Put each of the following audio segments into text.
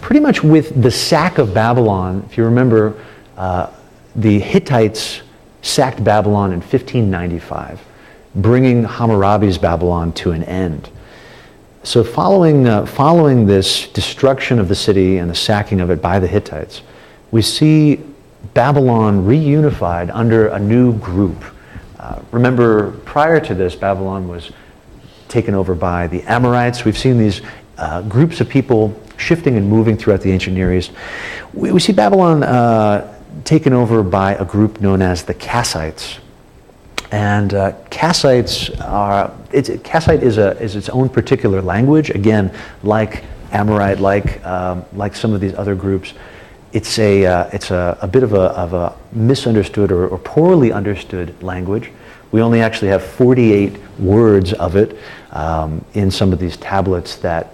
pretty much with the sack of Babylon, if you remember, the Hittites sacked Babylon in 1595, bringing Hammurabi's Babylon to an end. So following this destruction of the city and the sacking of it by the Hittites, we see Babylon reunified under a new group. Remember, prior to this, Babylon was taken over by the Amorites. We've seen these groups of people shifting and moving throughout the ancient Near East. We see Babylon taken over by a group known as the Kassites. And Kassite is its own particular language. Again, like Amorite, like some of these other groups, it's a bit of a misunderstood or poorly understood language. We only actually have 48 words of it in some of these tablets that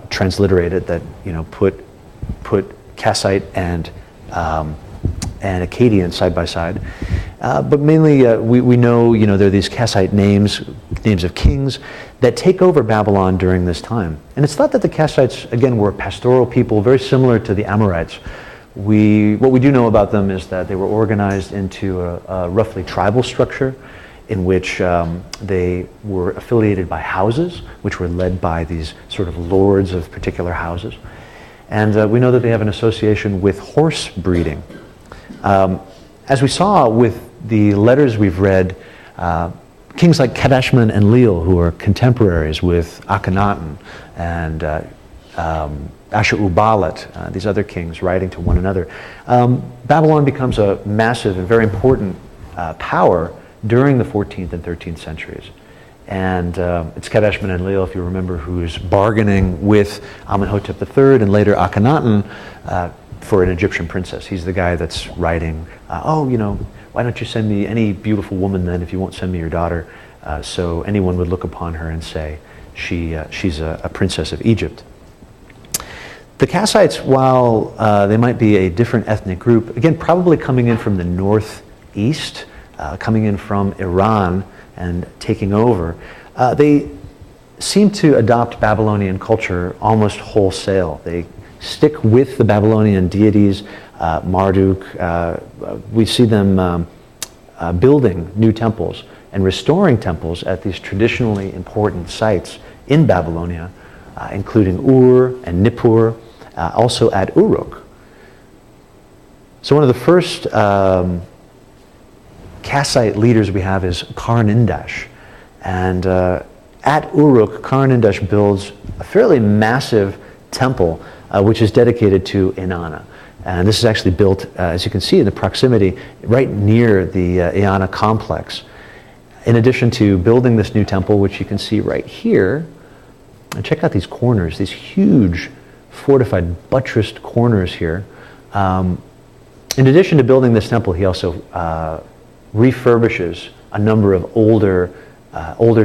transliterated, that put Kassite and Akkadian side by side. But mainly we know there are these Kassite names of kings that take over Babylon during this time. And it's thought that the Kassites, again, were a pastoral people, very similar to the Amorites. What we do know about them is that they were organized into a roughly tribal structure in which they were affiliated by houses, which were led by these sort of lords of particular houses. And we know that they have an association with horse breeding. As we saw with the letters we've read, kings like Kadashman and Leal, who are contemporaries with Akhenaten and Ashurbanipal, these other kings writing to one another, Babylon becomes a massive and very important power during the 14th and 13th centuries. And it's Kadashman and Leal, if you remember, who's bargaining with Amenhotep III and later Akhenaten for an Egyptian princess. He's the guy that's writing, why don't you send me any beautiful woman then if you won't send me your daughter? So anyone would look upon her and say she's a princess of Egypt. The Kassites, while they might be a different ethnic group, again, probably coming in from the northeast, coming in from Iran and taking over, they seem to adopt Babylonian culture almost wholesale. They stick with the Babylonian deities, Marduk. We see them building new temples and restoring temples at these traditionally important sites in Babylonia, including Ur and Nippur, also at Uruk. So one of the first Kassite leaders we have is Karnindash. And at Uruk, Karnindash builds a fairly massive temple which is dedicated to Inanna. And this is actually built, as you can see in the proximity, right near the Inanna complex. In addition to building this new temple, which you can see right here, and check out these corners, these huge fortified buttressed corners here. In addition to building this temple, he also refurbishes a number of older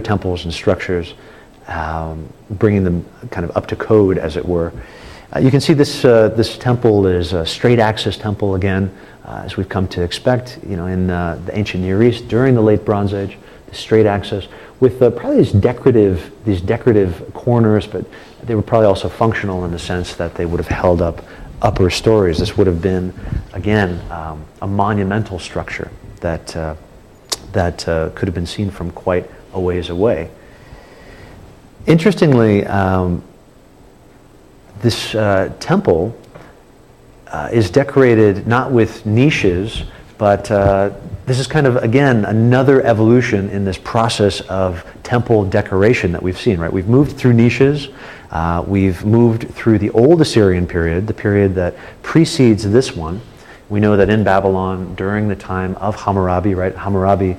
temples and structures, bringing them kind of up to code, as it were. You can see this temple is a straight axis temple again, as we've come to expect, in the ancient Near East during the late Bronze Age, the straight axis with probably these decorative corners, but they were probably also functional in the sense that they would have held up upper stories. This would have been, again, a monumental structure that could have been seen from quite a ways away. Interestingly, this temple is decorated not with niches, but this is kind of, again, another evolution in this process of temple decoration that we've seen, right? We've moved through niches, we've moved through the old Assyrian period, the period that precedes this one. We know that in Babylon, during the time of Hammurabi, right? Hammurabi,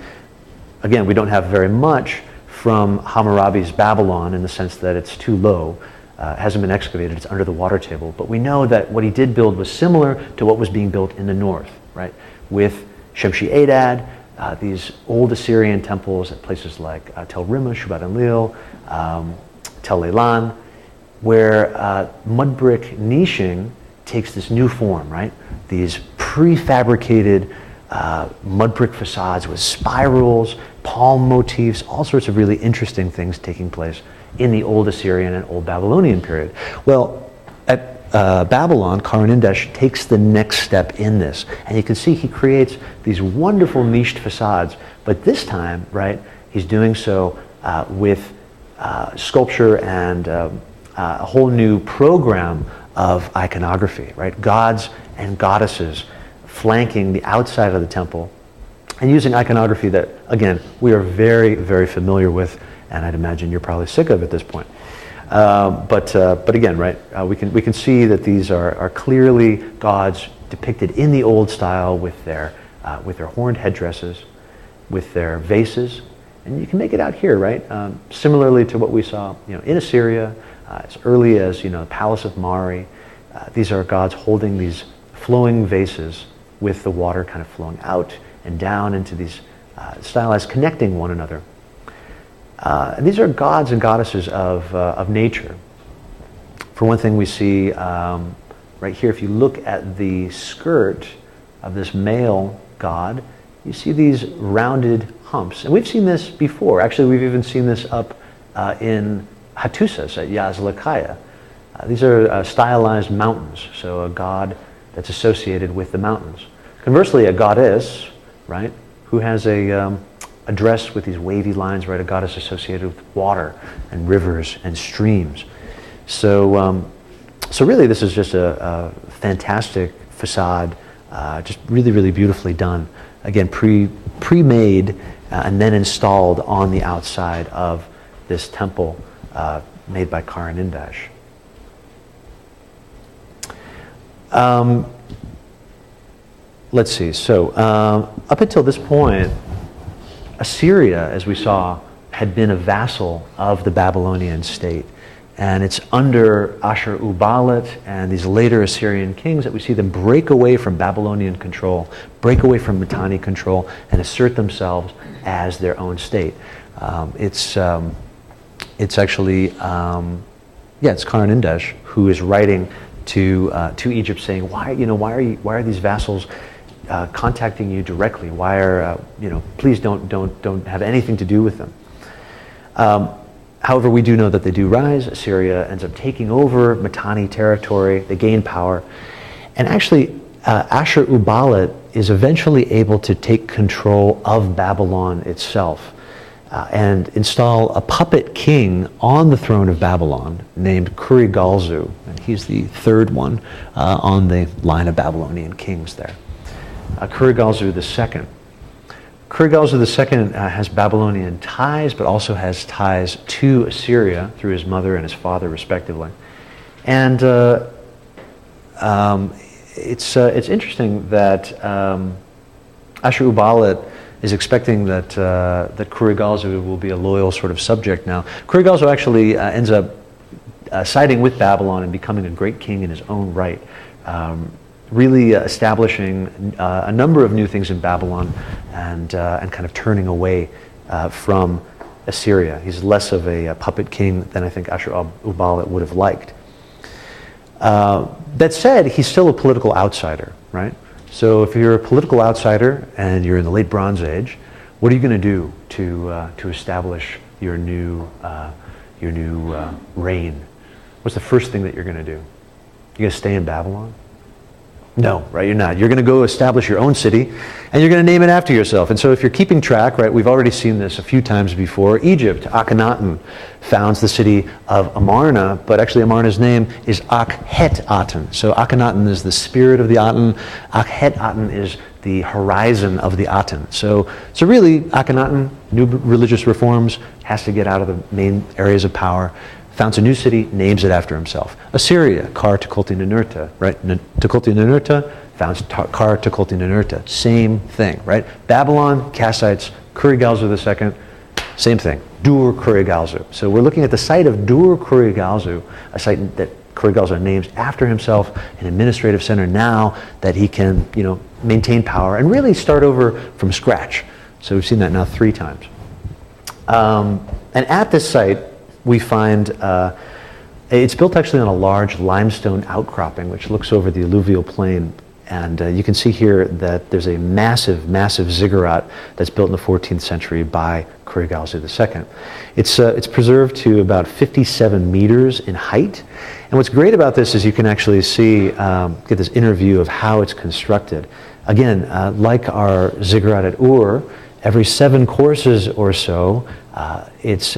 again, we don't have very much from Hammurabi's Babylon in the sense that it's too low. It hasn't been excavated, it's under the water table. But we know that what he did build was similar to what was being built in the north, right? With Shemshi-Adad, these old Assyrian temples at places like Tel Rimmah, Shubat Enlil, Tel Leilan, where mud brick niching takes this new form, right? These prefabricated mud brick facades with spirals, palm motifs, all sorts of really interesting things taking place in the old Assyrian and old Babylonian period. Well, at Babylon, Karan-Indesh, takes the next step in this. And you can see he creates these wonderful niched facades. But this time, right, he's doing so with sculpture and a whole new program of iconography, right? Gods and goddesses flanking the outside of the temple and using iconography that, again, we are very, very familiar with, and I'd imagine you're probably sick of at this point. But again, right, we can see that these are clearly gods depicted in the old style with their horned headdresses, with their vases, and you can make it out here, right? Similarly to what we saw, in Assyria, as early as the Palace of Mari. These are gods holding these flowing vases with the water kind of flowing out and down into these stylized, connecting one another. And these are gods and goddesses of nature. For one thing, we see right here, if you look at the skirt of this male god, you see these rounded humps. And we've seen this before. Actually, we've even seen this up in Hattusas at Yazlakaya. These are stylized mountains, so a god that's associated with the mountains. Conversely, a goddess, right, who has a dress with these wavy lines, right, a goddess associated with water and rivers and streams. So really this is just a fantastic facade, just really, really beautifully done. Again, pre-made and then installed on the outside of this temple made by Karan-Indesh. Let's see, so up until this point, Assyria, as we saw, had been a vassal of the Babylonian state. And it's under Ashur-uballit and these later Assyrian kings that we see them break away from Babylonian control, break away from Mitanni control, and assert themselves as their own state. It's actually, it's Karan-Indesh who is writing to Egypt saying, why are these vassals contacting you directly? Why are please don't have anything to do with them. However, we do know that they do rise. Assyria ends up taking over Mitanni territory. They gain power, and actually, Ashur-uballit is eventually able to take control of Babylon itself and install a puppet king on the throne of Babylon named Kurigalzu, and he's the third one on the line of Babylonian kings there. Kurigalzu II. Kurigalzu II has Babylonian ties, but also has ties to Assyria through his mother and his father, respectively. And it's interesting that Ashur-uballit is expecting that Kurigalzu will be a loyal sort of subject now. Kurigalzu actually ends up siding with Babylon and becoming a great king in his own right. Really establishing a number of new things in Babylon and kind of turning away from Assyria. He's less of a puppet king than I think Ashur-uballit would have liked. That said, he's still a political outsider, right? So if you're a political outsider and you're in the late Bronze Age, what are you going to do to establish your new reign? What's the first thing that you're going to do? You're going to stay in Babylon? No, right, you're not. You're going to go establish your own city, and you're going to name it after yourself. And so if you're keeping track, right, we've already seen this a few times before. Egypt, Akhenaten founds the city of Amarna, but actually Amarna's name is Akhet-Aten. So Akhenaten is the spirit of the Aten. Akhet-Aten is the horizon of the Aten. So really, Akhenaten, new religious reforms, has to get out of the main areas of power, founds a new city, names it after himself. Assyria, Kar-Tukulti-Ninurta, right? Tukulti-Ninurta founds Kar-Tukulti-Ninurta. Same thing, right? Babylon, Kassites, Kurigalzu II, same thing. Dur-Kurigalzu. So we're looking at the site of Dur-Kurigalzu, a site that Kurigalzu names after himself, an administrative center now that he can, maintain power and really start over from scratch. So we've seen that now 3 times. And at this site, we find it's built actually on a large limestone outcropping which looks over the alluvial plain, And you can see here that there's a massive, massive ziggurat that's built in the 14th century by Kurigalzu II. It's preserved to about 57 meters in height. And what's great about this is you can actually see, get this inner view of how it's constructed. Again, like our ziggurat at Ur, every 7 courses or so, it's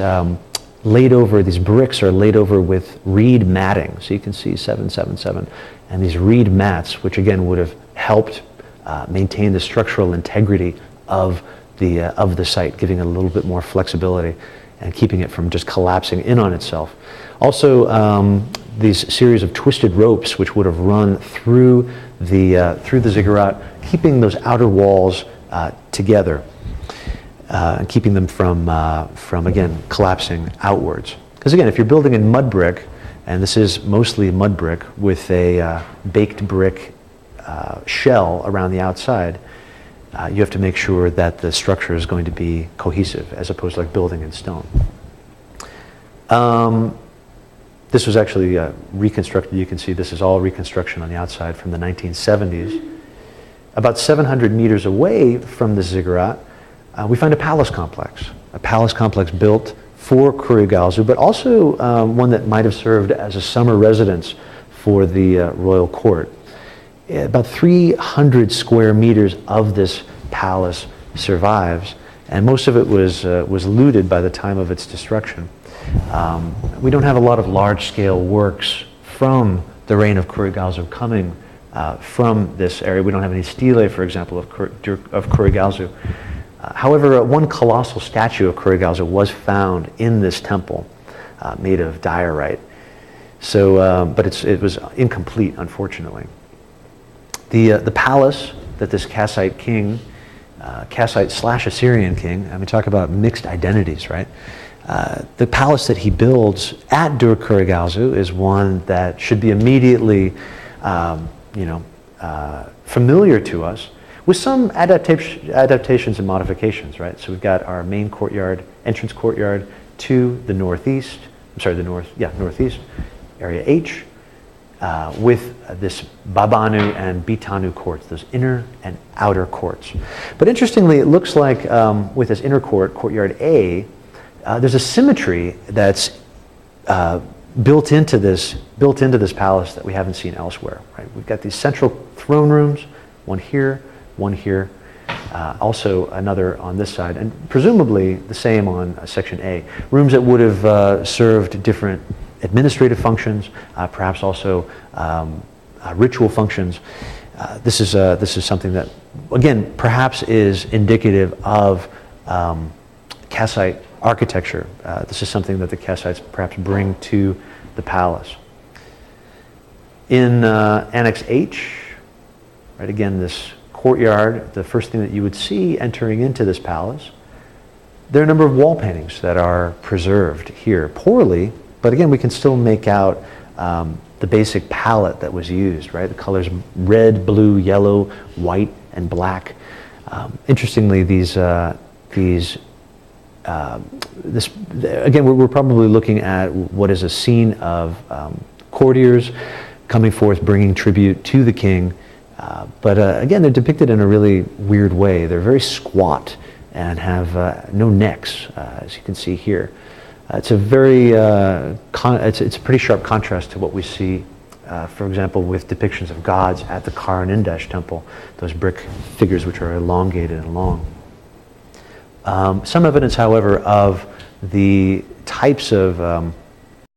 laid over, these bricks are laid over with reed matting. So you can see 777. And these reed mats, which again would have helped maintain the structural integrity of the site, giving it a little bit more flexibility and keeping it from just collapsing in on itself. Also, these series of twisted ropes which would have run through the ziggurat, keeping those outer walls together, and keeping them from again collapsing outwards. Because again, if you're building in mud brick, and this is mostly mud brick with a baked brick shell around the outside, you have to make sure that the structure is going to be cohesive as opposed to like building in stone. This was actually reconstructed. You can see this is all reconstruction on the outside from the 1970s. About 700 meters away from the ziggurat, we find a palace complex built for Kurigalzu, but also one that might have served as a summer residence for the royal court. About 300 square meters of this palace survives, and most of it was looted by the time of its destruction. We don't have a lot of large-scale works from the reign of Kurigalzu coming from this area. We don't have any stelae, for example, of Kurigalzu. However, one colossal statue of Kurigalzu was found in this temple, made of diorite. So, but it was incomplete, unfortunately. The palace that this Kassite king, Kassite/Assyrian king, I mean, talk about mixed identities, right? The palace that he builds at Dur Kurigalzu is one that should be immediately, familiar to us, with some adaptations and modifications, right? So we've got our main courtyard, entrance courtyard to the northeast. Northeast, area H, with this Babanu and Bitanu courts, those inner and outer courts. But interestingly, it looks like with this inner court, courtyard A, there's a symmetry that's built into this palace that we haven't seen elsewhere. Right? We've got these central throne rooms, one here, also another on this side, and presumably the same on section A. Rooms that would have served different administrative functions, perhaps also ritual functions. This is something that, again, perhaps is indicative of Kassite architecture. This is something that the Kassites perhaps bring to the palace. In Annex H, right, again, this courtyard, the first thing that you would see entering into this palace, there are a number of wall paintings that are preserved here, poorly, but again, we can still make out the basic palette that was used, right? The colors red, blue, yellow, white, and black. Interestingly, again, we're probably looking at what is a scene of courtiers coming forth, bringing tribute to the king. But again, they're depicted in a really weird way. They're very squat and have no necks, as you can see here. It's a very, it's a pretty sharp contrast to what we see, for example, with depictions of gods at the Karanindash temple, those brick figures which are elongated and long. Some evidence, however, of the types of